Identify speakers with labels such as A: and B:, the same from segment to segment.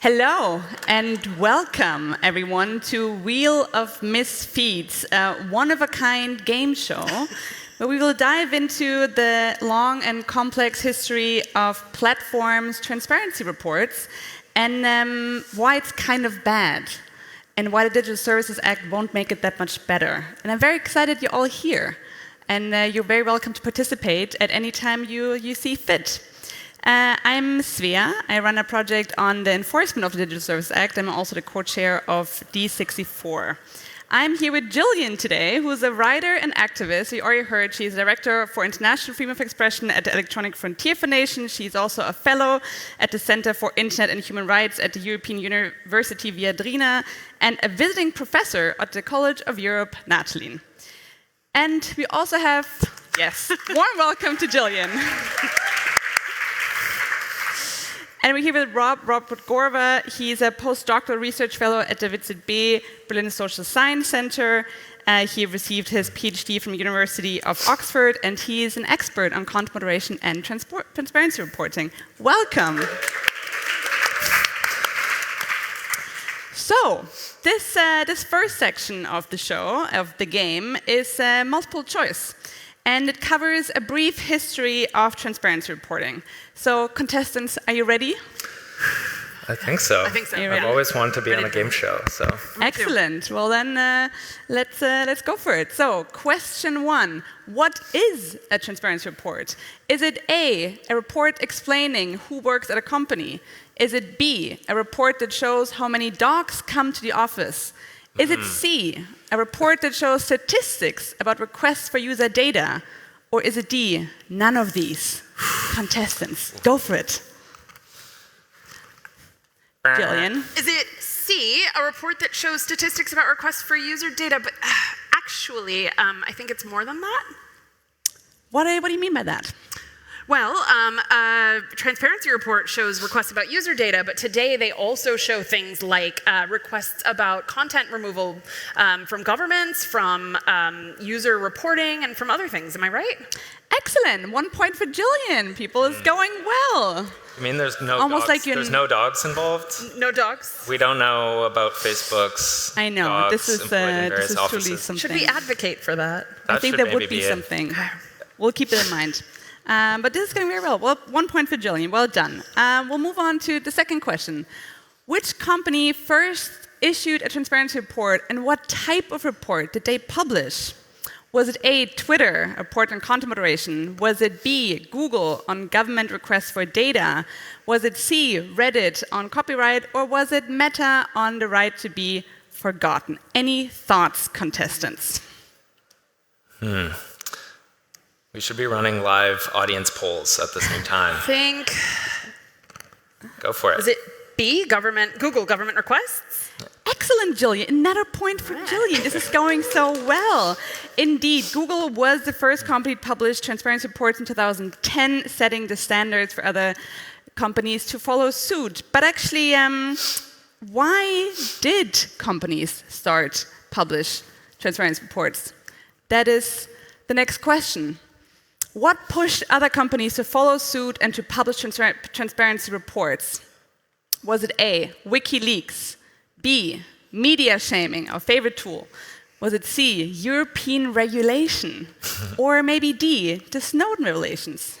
A: Hello and welcome everyone to Wheel of Misfeeds, a one-of-a-kind game show where we will dive into the long and complex history of platforms' transparency reports and why it's kind of bad and why the Digital Services Act won't make it that much better. And I'm very excited you're all here, and you're very welcome to participate at any time you see fit. I'm Svea. I run a project on the enforcement of the Digital Services Act. I'm also the co-chair of D64. I'm here with Jillian today, who's a writer and activist. You already heard she's director for international freedom of expression at the Electronic Frontier Foundation. She's also a fellow at the Center for Internet and Human Rights at the European University Viadrina and a visiting professor at the College of Europe, Natalin. And we also have, yes, warm welcome to Jillian. And we're here with Robert Gorva. He's a postdoctoral research fellow at the WZB Berlin Social Science Center. He received his PhD from the University of Oxford, and he is an expert on content moderation and transparency reporting. Welcome. So, this first section of the show, of the game, is multiple choice. And it covers a brief history of transparency reporting. So, contestants, are you ready?
B: I think so. I've always wanted to be on a game show, so.
A: Excellent. Well, then let's go for it. So, question 1: what is a transparency report? Is it A, a report explaining who works at a company? Is it B, a report that shows how many dogs come to the office? Is it C, a report that shows statistics about requests for user data? Or is it D, none of these? Contestants, go for it. Jillian?
C: Is it C, a report that shows statistics about requests for user data? But actually, I think it's more than that.
A: What do you mean by that?
C: Well, a transparency report shows requests about user data, but today they also show things like requests about content removal from governments, from user reporting, and from other things. Am I right?
A: Excellent. 1 point for Jillian. People is going well.
B: I mean, there's no
A: Almost
B: dogs.
A: Like
B: there's no dogs involved.
C: No dogs.
B: We don't know about Facebook's
A: I know.
B: dogs
A: this is
B: offices.
A: truly something.
C: Should we advocate for that?
A: I think that would be something. We'll keep it in mind. But this is going very well. Well, 1 point for Jillian. Well done. We'll move on to the second question. Which company first issued a transparency report, and what type of report did they publish? Was it A, Twitter, a report on content moderation? Was it B, Google, on government requests for data? Was it C, Reddit, on copyright? Or was it Meta, on the right to be forgotten? Any thoughts, contestants?
B: We should be running live audience polls at the same time. Go for it.
C: Is it B, Google government requests?
A: Excellent, Jillian. Another point for Jillian. This is going so well. Indeed, Google was the first company to publish transparency reports in 2010, setting the standards for other companies to follow suit. But actually, why did companies start publish transparency reports? That is the next question. What pushed other companies to follow suit and to publish transparency reports? Was it A, WikiLeaks? B, media shaming, our favorite tool? Was it C, European regulation? Or maybe D, the Snowden revelations?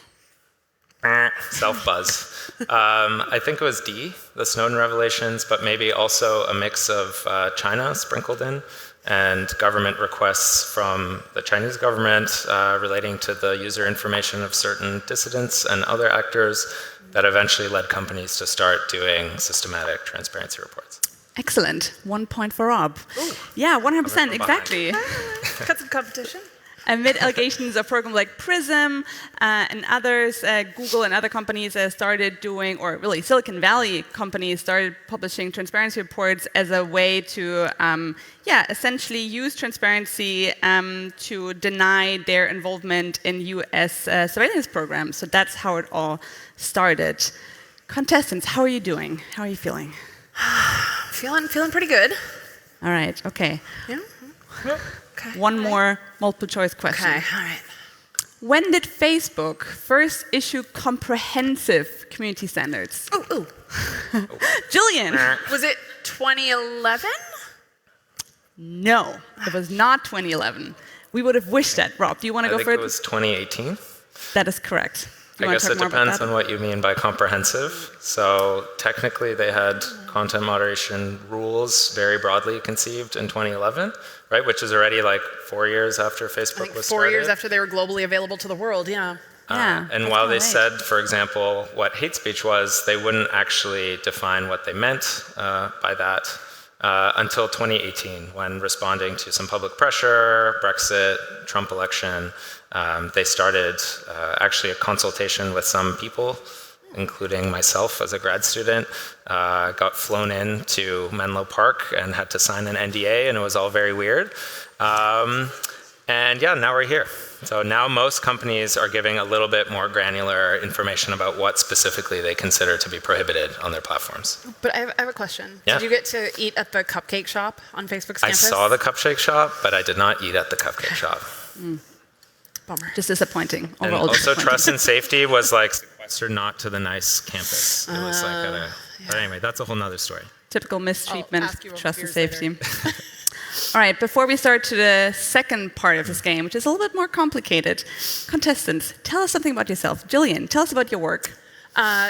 B: Self-buzz. I think it was D, the Snowden revelations, but maybe also a mix of China sprinkled in and government requests from the Chinese government relating to the user information of certain dissidents and other actors that eventually led companies to start doing systematic transparency reports.
A: Excellent. 1 point for Rob. Ooh. Yeah, 100%, exactly.
C: Cut some competition.
A: Amid allegations of programs like PRISM and others, Google and other companies started doing, or really Silicon Valley companies started publishing transparency reports as a way to, essentially use transparency to deny their involvement in US surveillance programs. So that's how it all started. Contestants, how are you doing? How are you feeling?
C: Feeling pretty good.
A: All right, okay.
C: Yeah. Okay.
A: One more multiple choice question.
C: Okay, all right.
A: When did Facebook first issue comprehensive community standards?
C: Ooh.
A: Jillian.
C: Was it 2011?
A: No, it was not 2011. We would have wished that. Rob, do you want to go for
B: I think it was 2018.
A: That is correct.
B: I guess it depends on what you mean by comprehensive. So technically they had content moderation rules very broadly conceived in 2011, right? Which is already like 4 years after Facebook was started.
C: 4 years after they were globally available to the world, yeah.
B: And while they said, for example, what hate speech was, they wouldn't actually define what they meant by that until 2018, when responding to some public pressure, Brexit, Trump election, they started actually a consultation with some people, including myself as a grad student, got flown in to Menlo Park and had to sign an NDA, and it was all very weird. And yeah, now we're here. So now most companies are giving a little bit more granular information about what specifically they consider to be prohibited on their platforms.
C: But I have a question.
B: Yeah.
C: Did you get to eat at the cupcake shop on Facebook's campus?
B: I saw the cupcake shop, but I did not eat at the cupcake shop.
C: Bummer.
A: Just disappointing.
B: And
A: Overall
B: also
A: disappointing.
B: trust and safety was like sequestered not to the nice campus. It was like at a, but anyway, that's a whole nother story.
A: Typical mistreatment,
C: I'll ask you
A: trust and
C: beers
A: safety.
C: later.
A: All right, before we start to the second part of this game, which is a little bit more complicated, contestants, tell us something about yourself. Jillian, tell us about your work.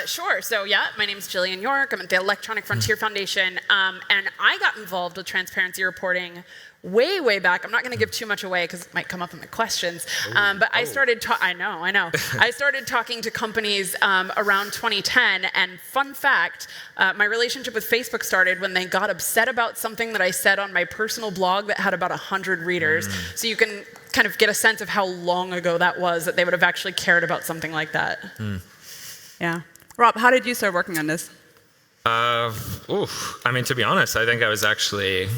C: Sure. So yeah, my name is Jillian York. I'm at the Electronic Frontier Foundation, and I got involved with transparency reporting way back. I'm not going to give too much away because it might come up in the questions. But I started. I know. I started talking to companies around 2010. And fun fact, my relationship with Facebook started when they got upset about something that I said on my personal blog that had about 100 readers. So you can kind of get a sense of how long ago that was that they would have actually cared about something like that.
A: Yeah. Rob, how did you start working on this?
B: I mean, to be honest, I think I was actually,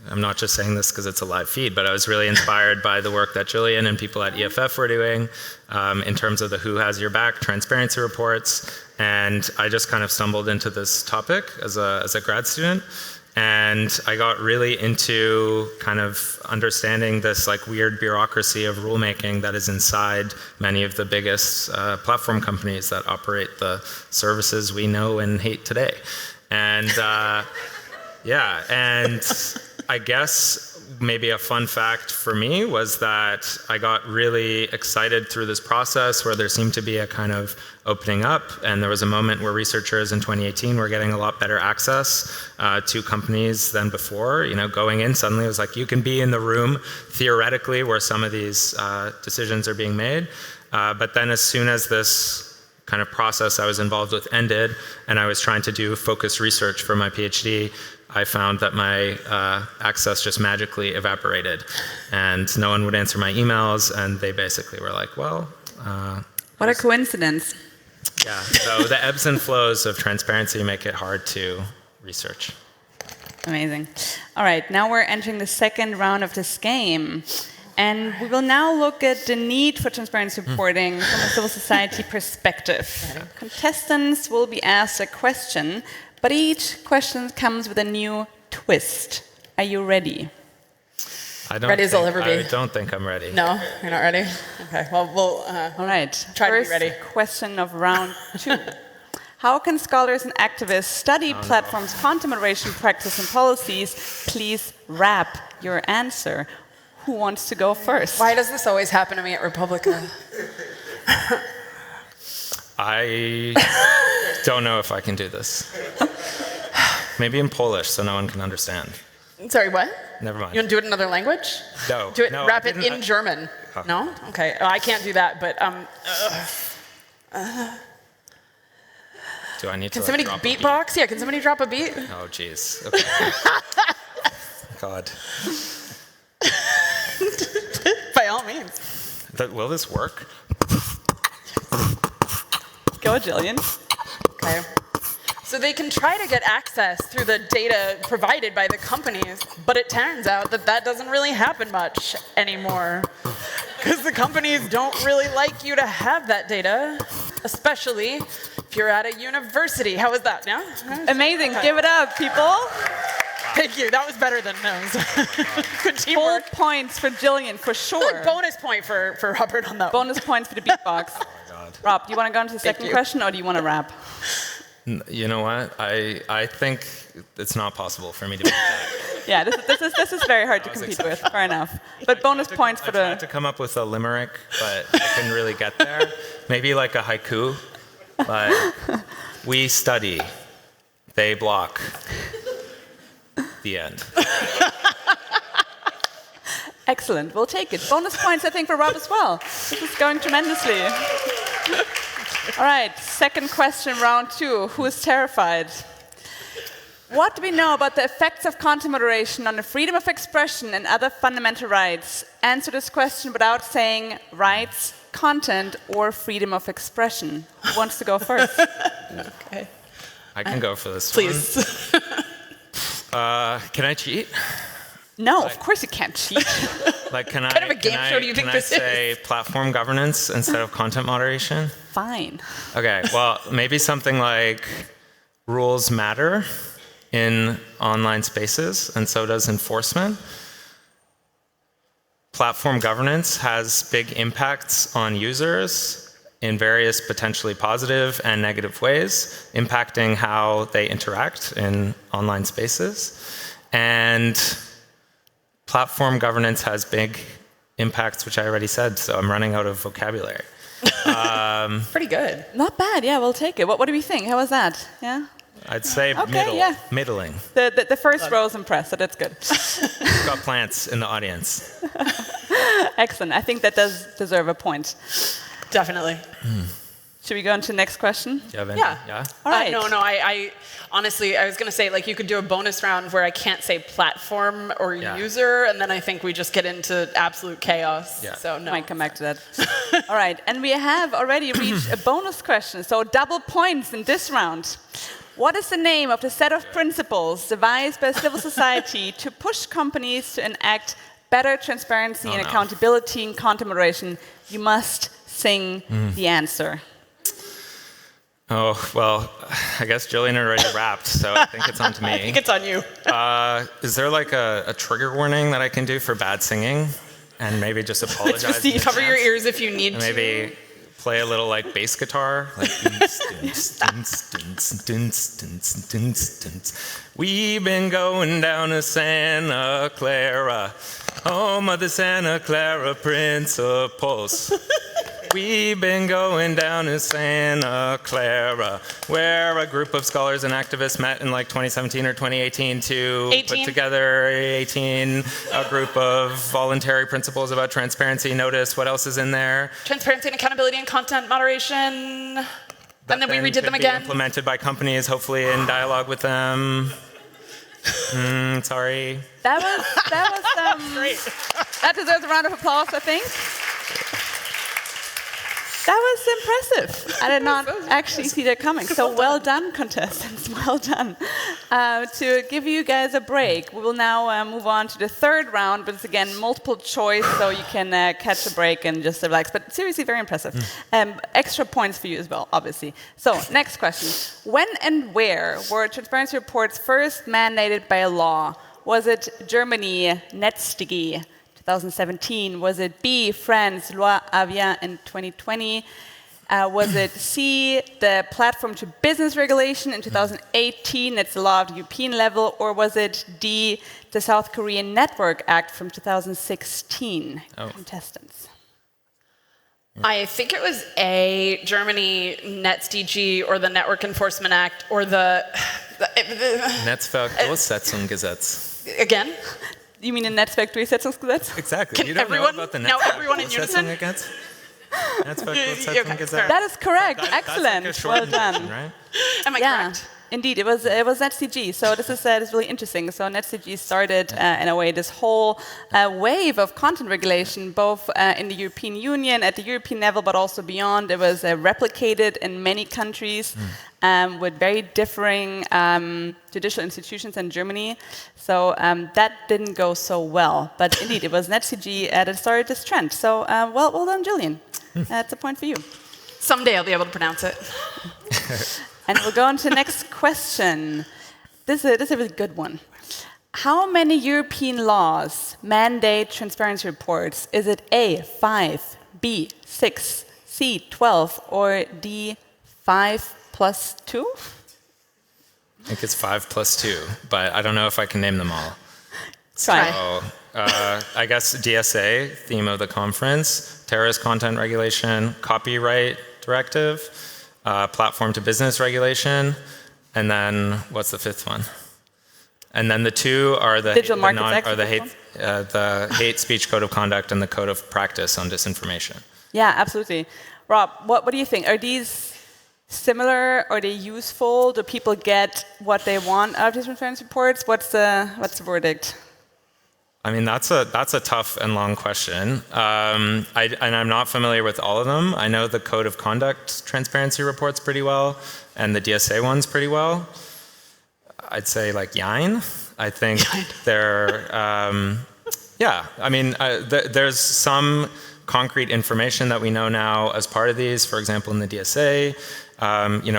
B: I'm not just saying this because it's a live feed, but I was really inspired by the work that Jillian and people at EFF were doing in terms of the Who Has Your Back transparency reports. And I just kind of stumbled into this topic as a grad student. And I got really into kind of understanding this like weird bureaucracy of rulemaking that is inside many of the biggest platform companies that operate the services we know and hate today. And yeah, and I guess maybe a fun fact for me was that I got really excited through this process where there seemed to be a kind of opening up, and there was a moment where researchers in 2018 were getting a lot better access to companies than before. You know, going in suddenly it was like you can be in the room theoretically where some of these decisions are being made, but then as soon as this kind of process I was involved with ended and I was trying to do focused research for my PhD, I found that my access just magically evaporated, and no one would answer my emails, and they basically were like, well...
A: What a coincidence.
B: Yeah, so the ebbs and flows of transparency make it hard to research.
A: Amazing. All right, now we're entering the second round of this game. And we will now look at the need for transparency reporting from a civil society perspective. Contestants will be asked a question, but each question comes with a new twist. Are you ready?
C: Ready as I'll ever be.
B: I don't think I'm ready.
C: No, you're not ready? Okay, well, we'll
A: All right.
C: try to be
A: First
C: ready.
A: question of round 2. How can scholars and activists study platforms' content moderation practice and policies? Please wrap your answer. Who wants to go first?
C: Why does this always happen to me at Republica?
B: I don't know if I can do this. Maybe in Polish so no one can understand.
C: Sorry, what?
B: Never mind.
C: You want to do it in another language?
B: No.
C: Do it,
B: no,
C: wrap it in German.
B: Oh.
C: No? Okay. Oh, I can't do that, but
B: Do I need
C: can
B: to
C: somebody
B: drop a beat?
C: beatbox? Yeah, can somebody drop a beat?
B: Oh, jeez. Okay. God.
C: By all means.
B: Will this work?
A: Go, Jillian.
C: Okay. So they can try to get access through the data provided by the companies, but it turns out that that doesn't really happen much anymore. Because the companies don't really like you to have that data, especially if you're at a university. How was that? Yeah?
A: Amazing. Give it up, people.
C: Thank you. That was better than those. Good
A: Full
C: teamwork.
A: points for Jillian, for sure.
C: Like bonus point for Robert on that one.
A: Bonus points for the beatbox.
B: God.
A: Rob, do you want to go into the second
C: you.
A: question, or do you want to wrap?
B: You know what? I think it's not possible for me to beat that.
A: Yeah, this is very hard to compete with. Fair enough. But bonus points for
B: I tried to come up with a limerick, but I couldn't really get there. Maybe like a haiku. Like, we study, they block. The end.
A: Excellent. We'll take it. Bonus points, I think, for Rob as well. This is going tremendously. All right, second question, round 2. Who is terrified? What do we know about the effects of content moderation on the freedom of expression and other fundamental rights? Answer this question without saying rights, content, or freedom of expression. Who wants to go first?
C: Okay.
B: I can go for this
C: Please.
B: one. Can I cheat?
A: No, of course you can't cheat.
B: Like, can
C: kind of a game show do you think this is?
B: Can I say platform governance instead of content moderation?
A: Fine.
B: Okay, well, maybe something like rules matter in online spaces, and so does enforcement. Platform governance has big impacts on users in various potentially positive and negative ways, impacting how they interact in online spaces. And platform governance has big impacts, which I already said, so I'm running out of vocabulary.
C: Pretty good.
A: Not bad. Yeah, we'll take it. What do we think? How was that? Yeah.
B: I'd say
A: Okay, yeah.
B: middling.
A: The first row is impressed, so that's good.
B: We've got plants in the audience.
A: Excellent. I think that does deserve a point.
C: Definitely.
A: Should we go on to the next question?
B: Do you have any?
C: Yeah.
A: All right.
C: No, I honestly, I was going to say, like, you could do a bonus round where I can't say platform or user, and then I think we just get into absolute chaos.
B: Yeah.
C: So, no.
A: Might come back to that. All right. And we have already reached a bonus question, so double points in this round. What is the name of the set of principles devised by civil society to push companies to enact better transparency and accountability in content moderation? You must sing the answer.
B: Oh, well, I guess Jillian already rapped, so I think it's on to me.
C: I think it's on you.
B: Is there like a trigger warning that I can do for bad singing? And maybe just apologize in
C: Cover your
B: advance?
C: ears if you need to.
B: Maybe play a little like bass guitar, like we've been going down to Santa Clara, home of the Santa Clara principles. We've been going down to Santa Clara, where a group of scholars and activists met in like 2017 or 2018 to put together a group of voluntary principles about transparency. Notice what else is in there?
C: Transparency and accountability and content moderation. And then we redid them again.
B: Implemented by companies, hopefully in dialogue with them. Sorry.
A: That was great. That deserves a round of applause, I think. That was impressive. I did not actually see that coming. So well done, contestants. Well done. To give you guys a break, we will now move on to the third round, but it's again multiple choice, so you can catch a break and just relax. But seriously, very impressive. Extra points for you as well, obviously. So next question. When and where were transparency reports first mandated by a law? Was it Germany, Netzdige? 2017? Was it B, France, Loi Avia in 2020? Was it C, the platform to business regulation in 2018? That's the law of the European level. Or was it D, the South Korean Network Act from 2016? Contestants.
C: I think it was A, Germany, NetzDG, or the Network Enforcement Act, or the
B: Netzwerkdurchsetzungsgesetz.
C: Again?
A: You mean the Netzwerkdurchsetzungsgesetz?
B: Exactly. You don't know about the Netzwerkdurchsetzungsgesetz? Netzwerkdurchsetzungsgesetz?
A: That is correct. Excellent.
B: That's like a
A: well
B: shortened
A: done.
B: version, right?
C: Am I correct?
A: Indeed, it was NetzDG. So this is really interesting. So NetzDG started, in a way, this whole wave of content regulation, both in the European Union, at the European level, but also beyond. It was replicated in many countries with very differing judicial institutions in Germany. So that didn't go so well. But indeed, it was NetzDG that started this trend. So well done, Jillian. That's a point for you.
C: Someday I'll be able to pronounce it.
A: And we'll go on to the next question. This is a really good one. How many European laws mandate transparency reports? Is it A, 5, B, 6, C, 12, or D, 5 plus 2?
B: think it's 5 plus 2, but I don't know if I can name them all.
A: Try.
B: So, I guess DSA, theme of the conference, terrorist content regulation, copyright directive, platform to business regulation, and then what's the 5th one? And then the 2 are the hate speech code of conduct and the code of practice on disinformation.
A: Yeah, absolutely. Rob, what do you think? Are these similar? Are they useful? Do people get what they want out of these transparency reports? What's the verdict?
B: I mean, that's a tough and long question. And I'm not familiar with all of them. I know the code of conduct transparency reports pretty well, and the DSA ones pretty well. I'd say like Yine. I think they're, yeah. I mean, there's some concrete information that we know now as part of these. For example, in the DSA,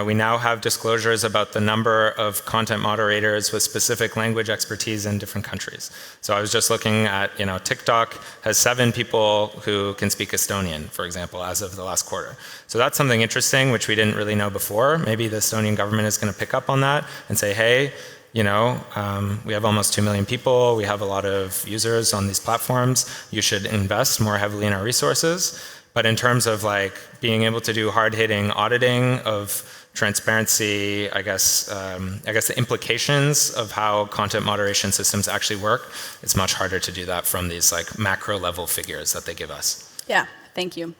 B: we now have disclosures about the number of content moderators with specific language expertise in different countries. So I was just looking at, TikTok has 7 people who can speak Estonian, for example, as of the last quarter. So that's something interesting, which we didn't really know before. Maybe the Estonian government is going to pick up on that and say, hey, we have almost 2 million people. We have a lot of users on these platforms. You should invest more heavily in our resources. But in terms of being able to do hard-hitting auditing of transparency, I guess the implications of how content moderation systems actually work, it's much harder to do that from these macro-level figures that they give us.
A: Yeah, thank you.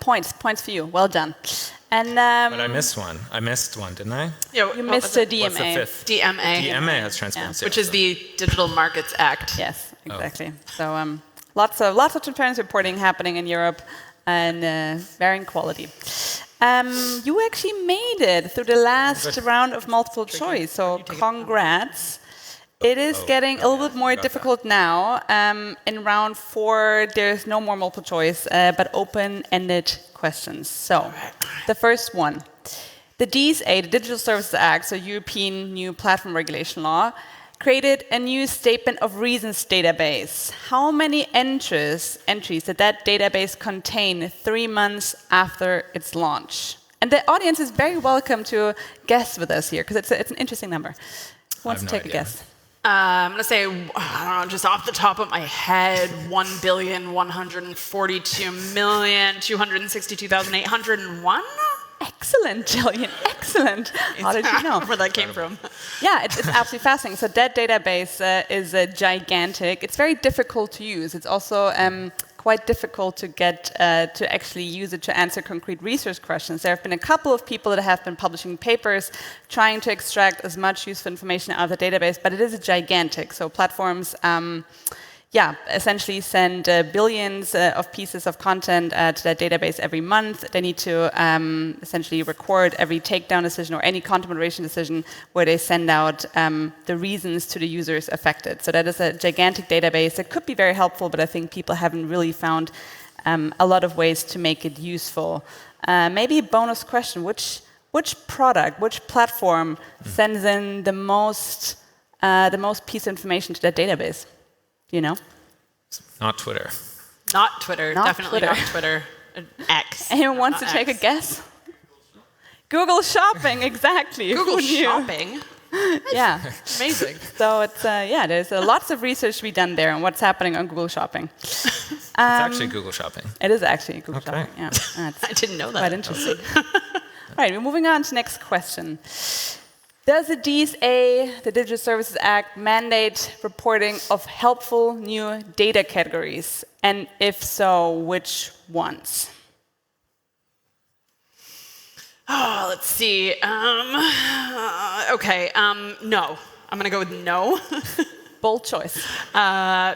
A: Points for you. Well done. And
B: but I missed one, didn't I?
D: Yeah,
A: you missed the DMA.
B: What's the 5th?
D: DMA.
B: DMA has transparency.
D: Which is the Digital Markets Act.
A: Yes, exactly. So lots of transparency reporting happening in Europe, and varying quality. You actually made it through the last round of multiple choice, so congrats. It is getting a little bit more difficult now. In round 4, there's no more multiple choice, but open-ended questions. So, the first one. The DSA, the Digital Services Act, so European New Platform Regulation Law, created a new statement of reasons database. How many entries did that database contain 3 months after its launch? And the audience is very welcome to guess with us here, because it's an interesting number. Who wants to take a guess?
D: I'm going to say, I don't know, just off the top of my head, 1,142,262,801?
A: Excellent, Jillian, excellent. How did you know?
D: Where that came from.
A: Yeah, it's absolutely fascinating. So that database is gigantic. It's very difficult to use. It's also quite difficult to get to actually use it to answer concrete research questions. There have been a couple of people that have been publishing papers trying to extract as much useful information out of the database, but it is gigantic. So platforms essentially send billions of pieces of content to that database every month. They need to essentially record every takedown decision or any content moderation decision where they send out the reasons to the users affected. So that is a gigantic database that could be very helpful, but I think people haven't really found a lot of ways to make it useful. Maybe a bonus question, which product, which platform sends in the most piece of information to that database? You know?
B: Not Twitter.
D: Not Twitter.
A: Not
D: Definitely
A: Twitter.
D: not Twitter. X.
A: Anyone wants to take a guess? Google Shopping, exactly.
D: Google Shopping?
A: Yeah.
D: Amazing.
A: So it's there's lots of research to be done there on what's happening on Google Shopping.
B: It's actually Google Shopping.
A: It is actually Google
B: Okay.
A: Shopping. Yeah.
D: I didn't know that.
A: Quite interesting. All right, we're moving on to the next question. Does the DSA, the Digital Services Act, mandate reporting of helpful new data categories? And if so, which ones?
D: Oh, let's see. Okay, no. I'm going to go with no.
A: Bold choice.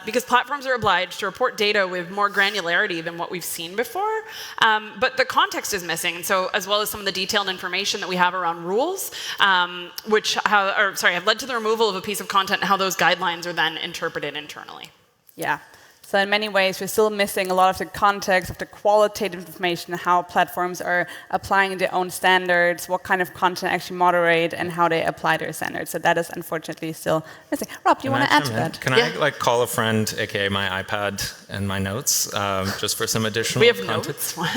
D: Because platforms are obliged to report data with more granularity than what we've seen before. But the context is missing, so as well as some of the detailed information that we have around rules, which have led to the removal of a piece of content and how those guidelines are then interpreted internally.
A: Yeah. So in many ways, we're still missing a lot of the context of the qualitative information, how platforms are applying their own standards, what kind of content actually moderate, and how they apply their standards. So that is unfortunately still missing. Rob, do you want to add to that?
B: Can I call a friend, aka my iPad and my notes, just for some additional
D: We have
B: context?
D: notes?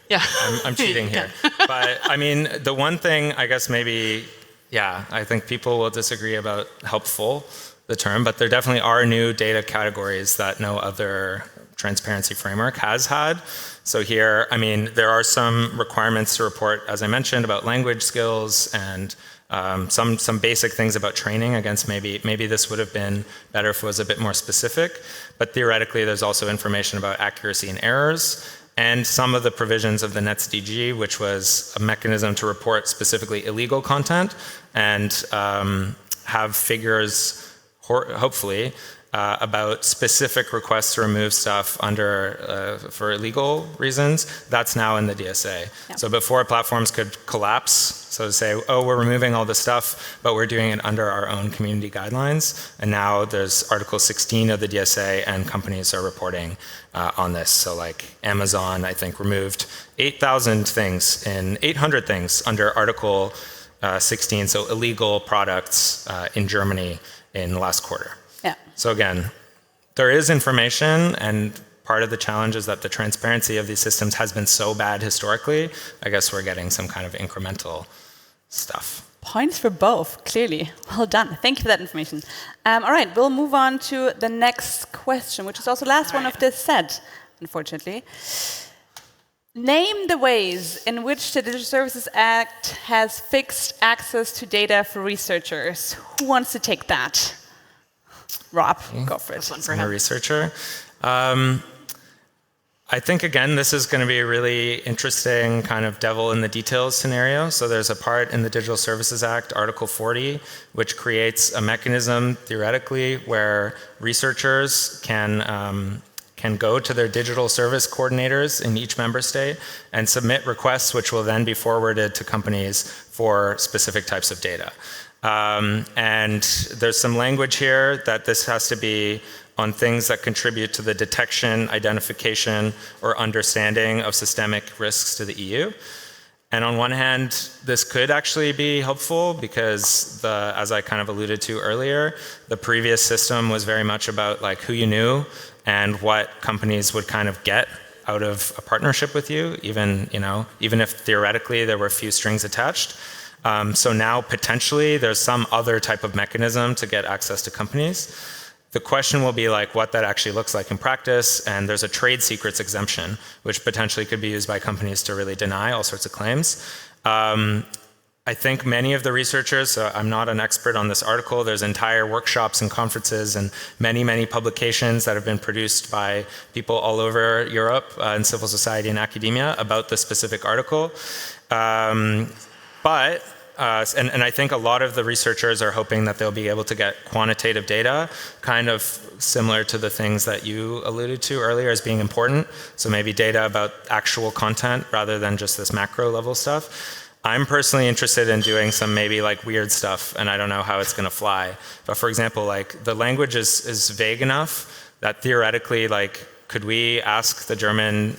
D: Yeah.
B: I'm cheating here. But I mean, the one thing I guess maybe Yeah, I think people will disagree about helpful, the term, but there definitely are new data categories that no other transparency framework has had. So here, I mean, there are some requirements to report, as I mentioned, about language skills and some basic things about training. Against maybe this would have been better if it was a bit more specific. But theoretically, there's also information about accuracy and errors, and some of the provisions of the NetzDG, which was a mechanism to report specifically illegal content and have figures, hopefully, about specific requests to remove stuff under for illegal reasons. That's now in the DSA. Yep. So before, platforms could collapse, so to say, oh, we're removing all this stuff, but we're doing it under our own community guidelines. And now there's Article 16 of the DSA, and companies are reporting on this. So like Amazon, I think, removed 8,000 things and 800 things under Article 16, so illegal products in Germany in the last quarter.
A: Yeah.
B: So again, there is information, and part of the challenge is that the transparency of these systems has been so bad historically. I guess we're getting some kind of incremental stuff.
A: Points for both, clearly. Well done. Thank you for that information. All right, we'll move on to the next question, which is also the last one of this set, unfortunately. Name the ways in which the Digital Services Act has fixed access to data for researchers. Who wants to take that? Rob, go for it.
B: I'm a researcher. I think, again, this is going to be a really interesting kind of devil in the details scenario. So there's a part in the Digital Services Act, Article 40, which creates a mechanism, theoretically, where researchers can go to their digital service coordinators in each member state and submit requests, which will then be forwarded to companies for specific types of data. And there's some language here that this has to be on things that contribute to the detection, identification, or understanding of systemic risks to the EU. And on one hand, this could actually be helpful because, as I kind of alluded to earlier, the previous system was very much about like who you knew and what companies would kind of get out of a partnership with you, even if theoretically there were few strings attached. So now potentially there's some other type of mechanism to get access to companies. The question will be like what that actually looks like in practice, and there's a trade secrets exemption, which potentially could be used by companies to really deny all sorts of claims. I think many of the researchers, so I'm not an expert on this article, there's entire workshops and conferences and many and that have been produced by people all over Europe in civil society and academia about this specific article. And I think a lot of the researchers are hoping that they'll be able to get quantitative data, kind of similar to the things that you alluded to earlier as being important. So maybe data about actual content rather than just this macro level stuff. I'm personally interested in doing some maybe like weird stuff, and I don't know how it's going to fly. But for example, like the language is vague enough that theoretically, like, could we ask the German,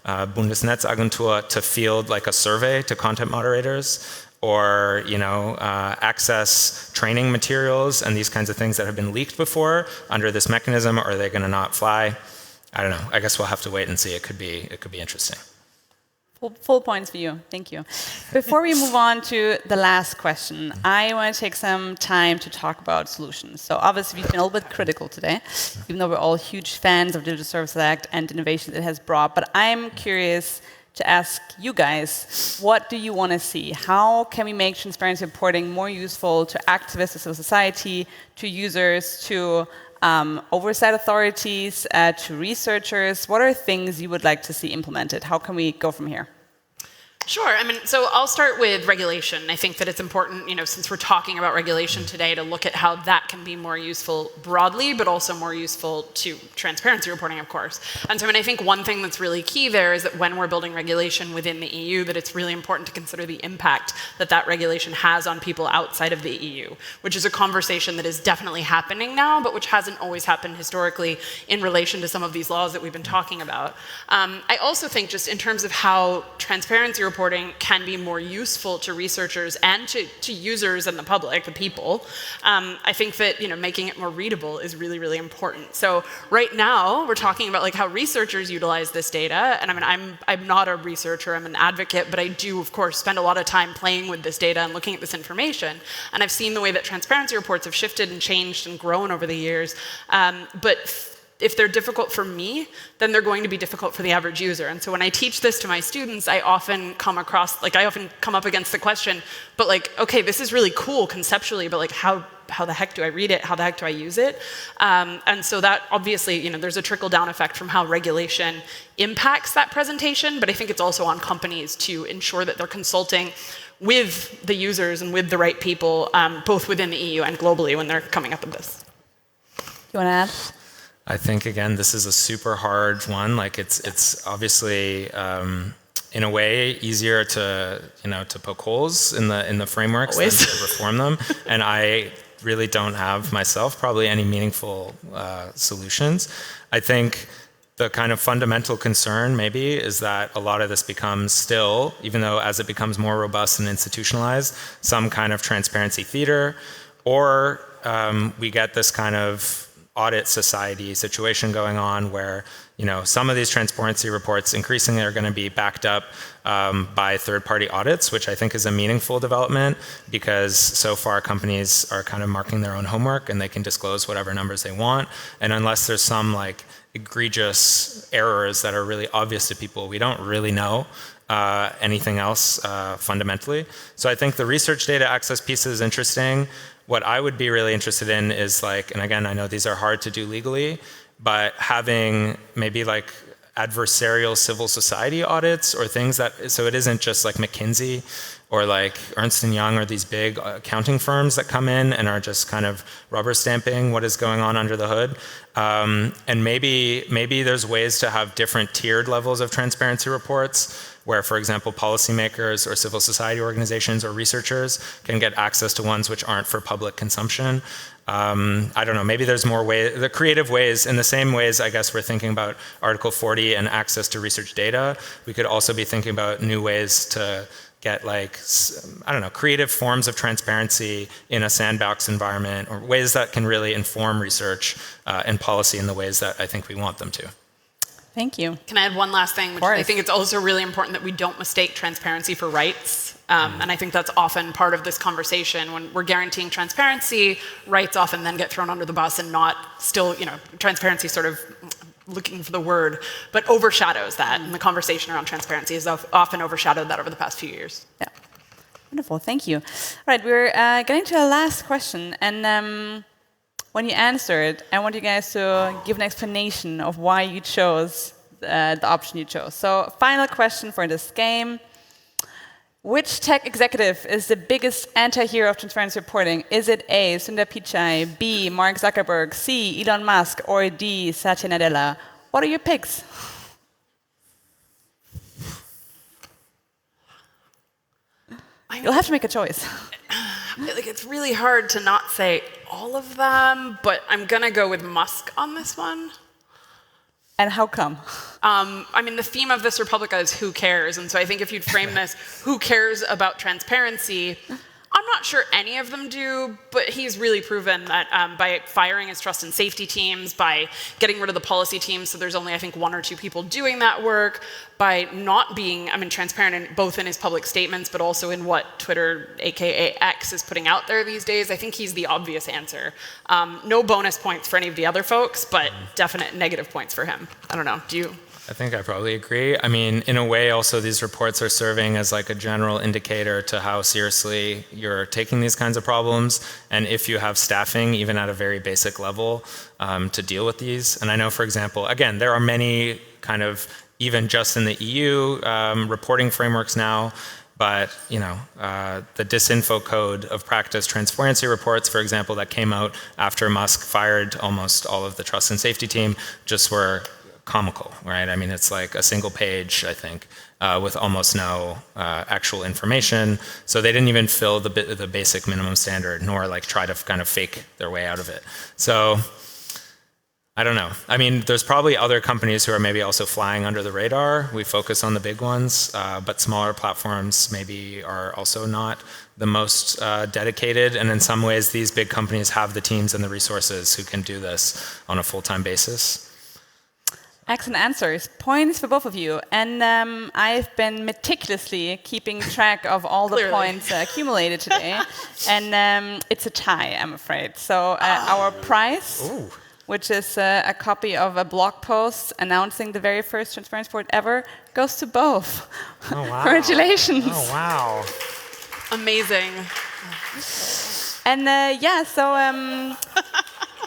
B: Bundesnetzagentur to field like a survey to content moderators, or access training materials and these kinds of things that have been leaked before under this mechanism? Or are they going to not fly? I don't know. I guess we'll have to wait and see. It could be interesting.
A: Full points for you. Thank you. Before we move on to the last question, I want to take some time to talk about solutions. So obviously we've been a little bit critical today, even though we're all huge fans of the Digital Services Act and innovation it has brought. But I'm curious to ask you guys, what do you want to see? How can we make transparency reporting more useful to activists, to civil society, to users, to oversight authorities, to researchers? What are things you would like to see implemented? How can we go from here?
D: Sure. So I'll start with regulation. I think that it's important, since we're talking about regulation today, to look at how that can be more useful broadly, but also more useful to transparency reporting, of course. And so I think one thing that's really key there is that when we're building regulation within the EU, that it's really important to consider the impact that regulation has on people outside of the EU, which is a conversation that is definitely happening now, but which hasn't always happened historically in relation to some of these laws that we've been talking about. I also think just in terms of how transparency reporting reporting can be more useful to researchers and to users and the public, the people, I think that making it more readable is really, really important. So right now we're talking about like how researchers utilize this data, and I mean I'm not a researcher, I'm an advocate, but I do of course spend a lot of time playing with this data and looking at this information, and I've seen the way that transparency reports have shifted and changed and grown over the years, but if they're difficult for me, then they're going to be difficult for the average user. And so when I teach this to my students, I often come up against the question, but like, okay, this is really cool conceptually, but like how the heck do I read it? How the heck do I use it? And so that obviously, there's a trickle-down effect from how regulation impacts that presentation, but I think it's also on companies to ensure that they're consulting with the users and with the right people, both within the EU and globally when they're coming up with this.
A: You want to add?
B: I think, again, this is a super hard one. Like, it's obviously, in a way, easier to poke holes in the frameworks than to reform them. And I really don't have myself probably any meaningful solutions. I think the kind of fundamental concern maybe is that a lot of this becomes still, even though as it becomes more robust and institutionalized, some kind of transparency theater, or we get this kind of audit society situation going on where some of these transparency reports increasingly are going to be backed up by third-party audits, which I think is a meaningful development because so far companies are kind of marking their own homework and they can disclose whatever numbers they want, and unless there's some like egregious errors that are really obvious to people, we don't really know anything else fundamentally. So I think the research data access piece is interesting. What I would be really interested in is like, and again, I know these are hard to do legally, but having maybe like adversarial civil society audits or things that, so it isn't just like McKinsey or like Ernst & Young or these big accounting firms that come in and are just kind of rubber stamping what is going on under the hood. And maybe there's ways to have different tiered levels of transparency reports where, for example, policymakers or civil society organizations or researchers can get access to ones which aren't for public consumption. I don't know, maybe there's more the creative ways, in the same ways I guess we're thinking about Article 40 and access to research data, we could also be thinking about new ways to get like, I don't know, creative forms of transparency in a sandbox environment, or ways that can really inform research and policy in the ways that I think we want them to.
A: Thank you.
D: Can I add one last thing? Which I think it's also really important that we don't mistake transparency for rights. And I think that's often part of this conversation. When we're guaranteeing transparency, rights often then get thrown under the bus and not still, transparency sort of looking for the word, but overshadows that. And the conversation around transparency has often overshadowed that over the past few years.
A: Yeah. Wonderful. Thank you. All right, we're getting to our last question. And when you answer it, I want you guys to give an explanation of why you chose the option you chose. So, final question for this game. Which tech executive is the biggest anti-hero of transparency reporting? Is it A, Sundar Pichai, B, Mark Zuckerberg, C, Elon Musk, or D, Satya Nadella? What are your picks? You'll have to make a choice.
D: Like, it's really hard to not say all of them, but I'm going to go with Musk on this one.
A: And how come?
D: I mean, the theme of this Republica is who cares, and so I think if you'd frame this, who cares about transparency, I'm not sure any of them do, but he's really proven that by firing his trust and safety teams, by getting rid of the policy teams, so there's only, I think, 1 or 2 people doing that work, by not being, transparent both in his public statements, but also in what Twitter, aka X, is putting out there these days. I think he's the obvious answer. No bonus points for any of the other folks, but definite negative points for him. I don't know, do you?
B: I think I probably agree. I mean, in a way, also, these reports are serving as like a general indicator to how seriously you're taking these kinds of problems, and if you have staffing, even at a very basic level, to deal with these. And I know, for example, again, there are many kind of, even just in the EU, reporting frameworks now, but the disinfo code of practice transparency reports, for example, that came out after Musk fired almost all of the trust and safety team, just were comical, right? I mean, it's like a single page, I think, with almost no actual information. So they didn't even fill the basic minimum standard, nor like try to kind of fake their way out of it. So I don't know. I mean, there's probably other companies who are maybe also flying under the radar. We focus on the big ones, but smaller platforms maybe are also not the most dedicated. And in some ways, these big companies have the teams and the resources who can do this on a full-time basis.
A: Excellent answers. Points for both of you. And I've been meticulously keeping track of all the points accumulated today. And it's a tie, I'm afraid. So our prize, which is a copy of a blog post announcing the very first transparency report ever, goes to both.
B: Oh, wow.
A: Congratulations.
B: Oh, wow.
D: Amazing.
A: And yeah, so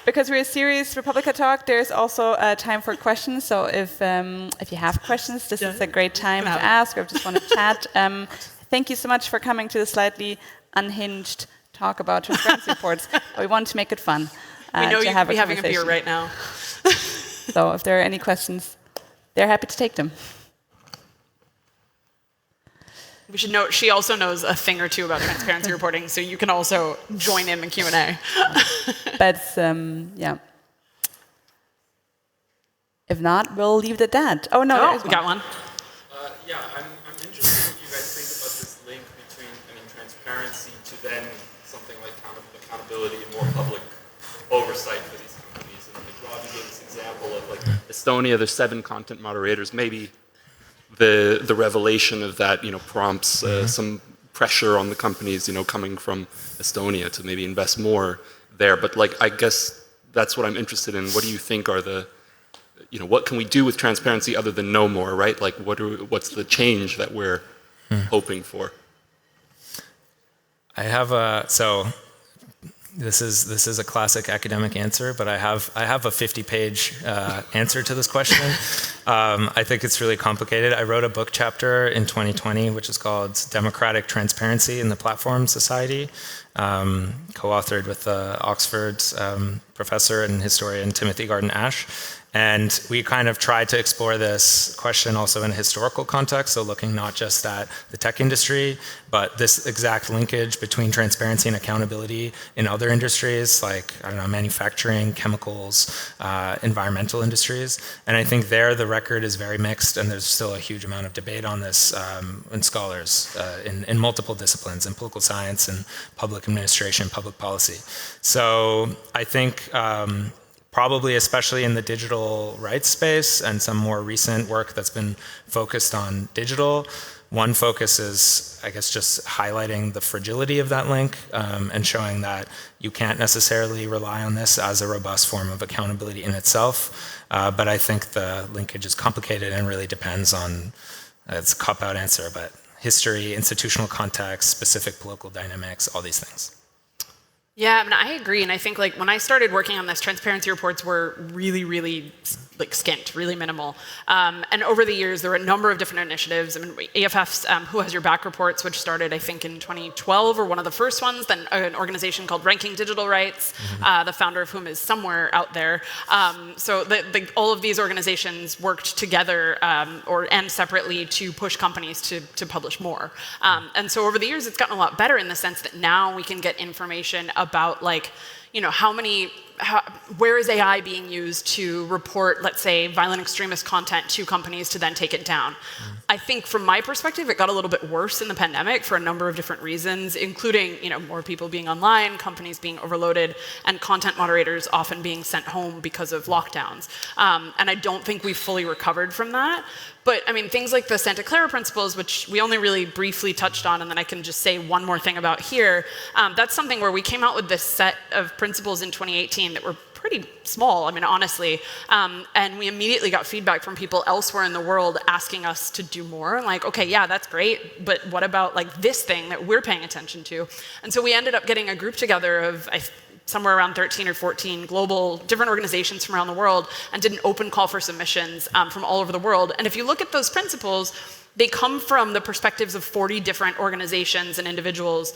A: because we're a serious Republica talk, there's also time for questions. So if you have questions, this is a great time to ask or just want to chat. Thank you so much for coming to the slightly unhinged talk about transparency reports. We want to make it fun.
D: We know you'll be having a beer right now.
A: So if there are any questions, they're happy to take them.
D: We should note she also knows a thing or two about transparency reporting, so you can also join in the Q&A.
A: But yeah. If not, we'll leave it at that. Oh no,
D: we got one.
E: Yeah, I'm interested in what you guys think about this link between, transparency to then something like accountability and more public oversight for these companies. And like Robbie gave this example of like Estonia, there's 7 content moderators. Maybe the revelation of that, prompts some pressure on the companies, coming from Estonia to maybe invest more there. But like, I guess that's what I'm interested in. What do you think are the, what can we do with transparency other than know more, right? Like, what's the change that we're hoping for?
B: I have so this is a classic academic answer, but I have a 50-page answer to this question. I think it's really complicated. I wrote a book chapter in 2020, which is called Democratic Transparency in the Platform Society, co-authored with the Oxford professor and historian Timothy Garden-Ash. And we kind of tried to explore this question also in a historical context, so looking not just at the tech industry, but this exact linkage between transparency and accountability in other industries like, manufacturing, chemicals, environmental industries. And I think there the record is very mixed, and there's still a huge amount of debate on this in scholars in multiple disciplines, in political science and public administration, public policy. So I think probably especially in the digital rights space and some more recent work that's been focused on digital, one focus is, I guess, just highlighting the fragility of that link and showing that you can't necessarily rely on this as a robust form of accountability in itself. But I think the linkage is complicated and really depends on, it's a cop-out answer, but history, institutional context, specific political dynamics, all these things.
D: Yeah, I agree, and I think like when I started working on this, transparency reports were really like skint, really minimal. And over the years, there were a number of different initiatives. AFF's Who Has Your Back reports, which started I think in 2012, or one of the first ones. Then an organization called Ranking Digital Rights, the founder of whom is somewhere out there. So all of these organizations worked together and separately to push companies to publish more. And so over the years, it's gotten a lot better in the sense that now we can get information about like, where is AI being used to report, let's say, violent extremist content to companies to then take it down. I think from my perspective, it got a little bit worse in the pandemic for a number of different reasons, including more people being online, companies being overloaded, and content moderators often being sent home because of lockdowns. And I don't think we've fully recovered from that. But things like the Santa Clara principles, which we only really briefly touched on, and then I can just say one more thing about here, that's something where we came out with this set of principles in 2018 that were pretty small, honestly, and we immediately got feedback from people elsewhere in the world asking us to do more, like, okay, yeah, that's great, but what about like this thing that we're paying attention to? And so we ended up getting a group together of somewhere around 13 or 14 global different organizations from around the world and did an open call for submissions from all over the world. And if you look at those principles, they come from the perspectives of 40 different organizations and individuals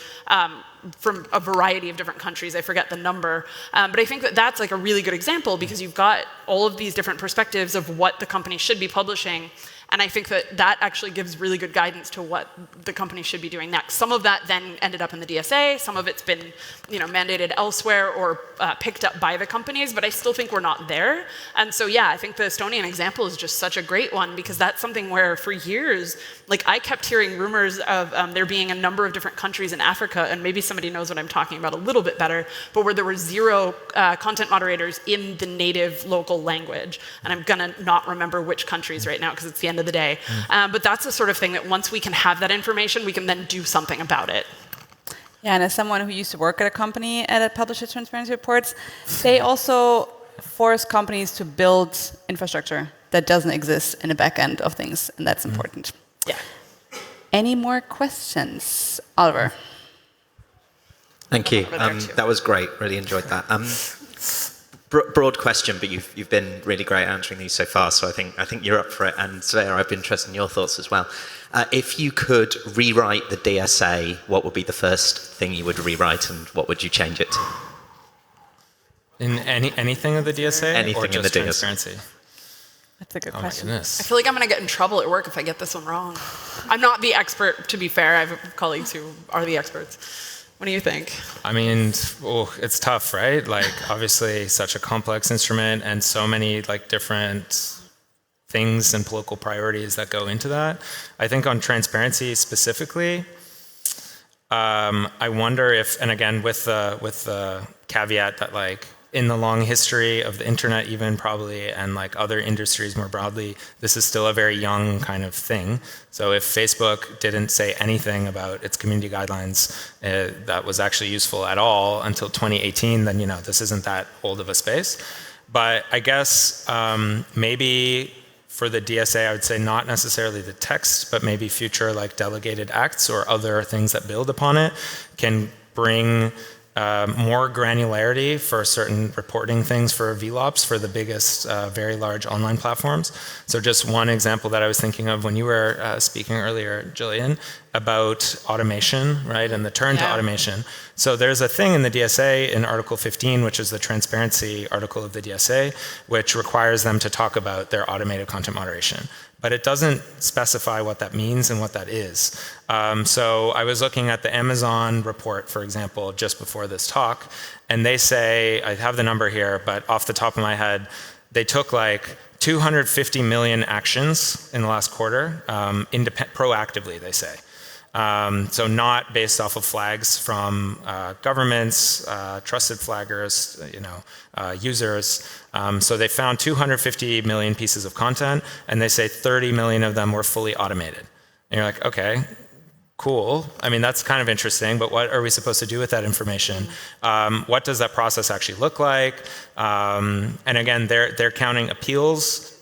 D: from a variety of different countries. I forget the number. But I think that that's like a really good example because you've got all of these different perspectives of what the company should be publishing. And I think that actually gives really good guidance to what the company should be doing next. Some of that then ended up in the DSA. Some of it's been mandated elsewhere or picked up by the companies, but I still think we're not there. And so, yeah, I think the Estonian example is just such a great one because that's something where for years, I kept hearing rumors of there being a number of different countries in Africa, and maybe somebody knows what I'm talking about a little bit better, but where there were 0 content moderators in the native local language. And I'm going to not remember which countries right now because it's the end of the day. But that's the sort of thing that once we can have that information, we can then do something about it.
A: Yeah, and as someone who used to work at a company that publishes transparency reports, they also force companies to build infrastructure that doesn't exist in the back end of things, and that's important.
D: Yeah.
A: Any more questions? Oliver?
F: Thank you. That was great. Really enjoyed that. Broad question, but you've been really great answering these so far. So I think you're up for it. And Svea, I'd be interested in your thoughts as well. If you could rewrite the DSA, what would be the first thing you would rewrite, and what would you change it to?
B: In anything of the DSA?
F: Anything
B: or just
F: in the DSA.
B: transparency?
A: That's a good
B: Oh
A: question.
B: my goodness.
D: I feel like I'm going to get in trouble at work if I get this one wrong. I'm not the expert, to be fair. I have colleagues who are the experts. What do you think?
B: I mean, it's tough, right? Obviously, such a complex instrument and so many different things and political priorities that go into that. I think on transparency specifically, I wonder if, and again, with the caveat that in the long history of the internet even probably, and other industries more broadly, this is still a very young kind of thing. So if Facebook didn't say anything about its community guidelines that was actually useful at all until 2018, then this isn't that old of a space. But I guess maybe for the DSA, I would say not necessarily the text, but maybe future delegated acts or other things that build upon it can bring more granularity for certain reporting things for VLOPs for the biggest, very large online platforms. So just one example that I was thinking of when you were speaking earlier, Jillian, about automation, right, and the turn to automation. So there's a thing in the DSA in Article 15, which is the transparency article of the DSA, which requires them to talk about their automated content moderation. But it doesn't specify what that means and what that is. So I was looking at the Amazon report, for example, just before this talk, and they say, I have the number here, but off the top of my head, they took 250 million actions in the last quarter, proactively, they say. So not based off of flags from governments, trusted flaggers, users. So they found 250 million pieces of content, and they say 30 million of them were fully automated. And you're like, okay, cool. I mean, that's kind of interesting, but what are we supposed to do with that information? What does that process actually look like? And again, they're counting appeals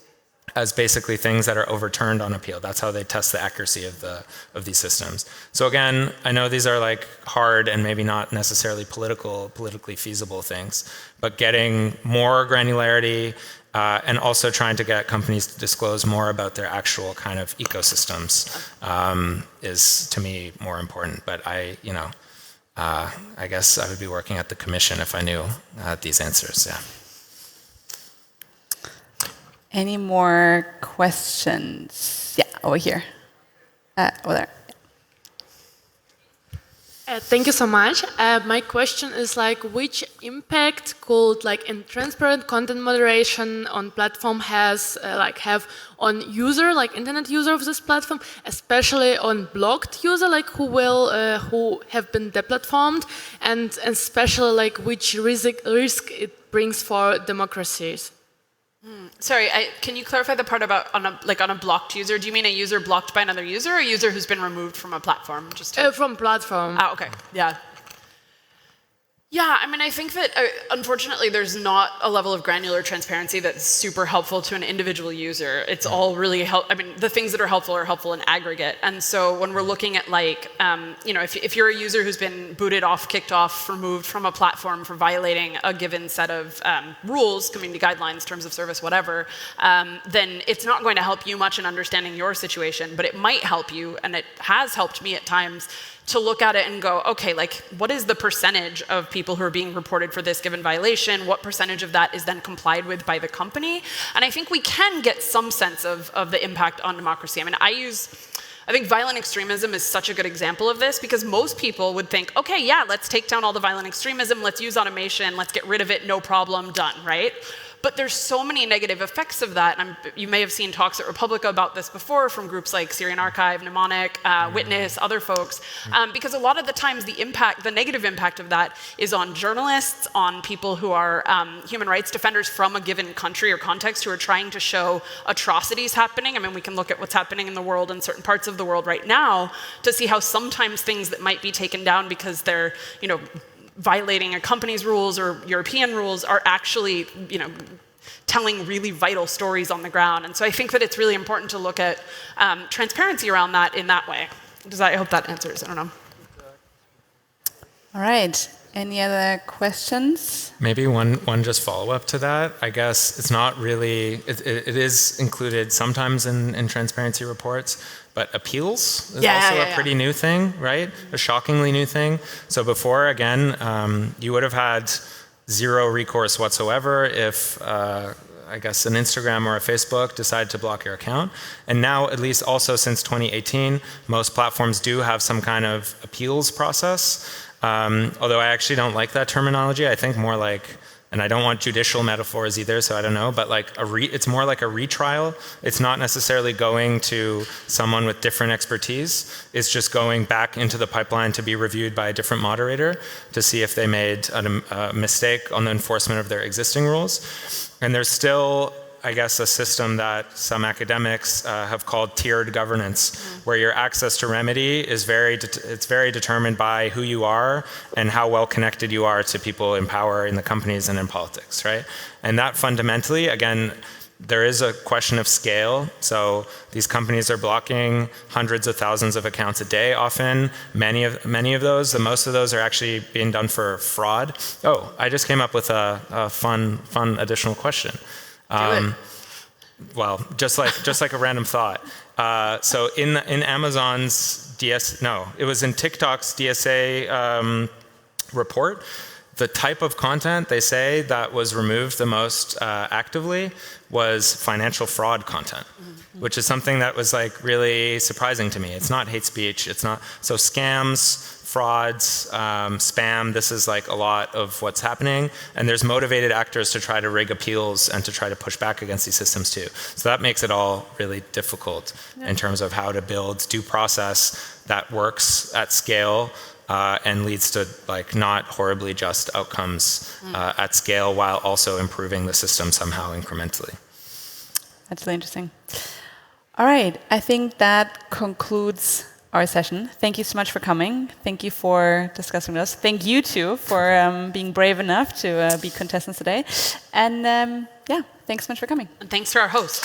B: as basically things that are overturned on appeal. That's how they test the accuracy of these systems. So again, I know these are hard and maybe not necessarily politically feasible things, but getting more granularity and also trying to get companies to disclose more about their actual kind of ecosystems is to me more important. But I guess I would be working at the commission if I knew these answers. Yeah.
A: Any more questions? Yeah, over here. Over there.
G: Thank you so much. My question is which impact could transparent content moderation on platform have on user, internet user of this platform, especially on blocked user, who have been deplatformed, and especially which risk it brings for democracies.
D: Sorry, can you clarify the part about on a blocked user? Do you mean a user blocked by another user, or a user who's been removed from a platform?
G: From platform.
D: Oh, okay. Yeah. Yeah, I mean, I think that unfortunately there's not a level of granular transparency that's super helpful to an individual user. It's all really the things that are helpful in aggregate. And so when we're looking at if you're a user who's been booted off, kicked off, removed from a platform for violating a given set of rules, community guidelines, terms of service, whatever, then it's not going to help you much in understanding your situation, but it might help you, and it has helped me at times, to look at it and go, okay, like what is the percentage of people who are being reported for this given violation? What percentage of that is then complied with by the company? And I think we can get some sense of the impact on democracy. I mean, I think violent extremism is such a good example of this because most people would think, okay, yeah, let's take down all the violent extremism, let's use automation, let's get rid of it, no problem, done, right? But there's so many negative effects of that. And you may have seen talks at Republica about this before from groups like Syrian Archive, Mnemonic, Witness, other folks, because a lot of the times the negative impact of that is on journalists, on people who are human rights defenders from a given country or context who are trying to show atrocities happening. I mean, we can look at what's happening in the world in certain parts of the world right now to see how sometimes things that might be taken down because they're, violating a company's rules or European rules are actually, telling really vital stories on the ground. And so I think that it's really important to look at transparency around that in that way. I hope that answers. I don't know.
A: All right. Any other questions?
B: Maybe one just follow-up to that. I guess it's not really, it is included sometimes in transparency reports, but appeals is also a pretty new thing, right? A shockingly new thing. So before, again, you would have had zero recourse whatsoever if, I guess, an Instagram or a Facebook decide to block your account. And now, at least also since 2018, most platforms do have some kind of appeals process. Although I actually don't like that terminology. I think more like, and I don't want judicial metaphors either, so I don't know, but like it's more like a retrial. It's not necessarily going to someone with different expertise. It's just going back into the pipeline to be reviewed by a different moderator to see if they made a mistake on the enforcement of their existing rules. And there's still, I guess, a system that some academics have called tiered governance, where your access to remedy is very determined by who you are and how well connected you are to people in power in the companies and in politics, right? And that fundamentally, again, there is a question of scale. So these companies are blocking hundreds of thousands of accounts a day often. Many of those, most of those are actually being done for fraud. Oh, I just came up with a fun additional question. Well, just like a random thought. So in Amazon's it was in TikTok's DSA report. The type of content they say that was removed the most actively was financial fraud content, which is something that was like really surprising to me. It's not hate speech. It's not so scams. Frauds, spam, this is like a lot of what's happening. And there's motivated actors to try to rig appeals and to try to push back against these systems too. So that makes it all really difficult in terms of how to build due process that works at scale and leads to like not horribly just outcomes at scale while also improving the system somehow incrementally.
A: That's really interesting. All right, I think that concludes our session. Thank you so much for coming. Thank you for discussing with us. Thank you too for being brave enough to be contestants today. And yeah, thanks so much for coming.
D: And thanks to our host.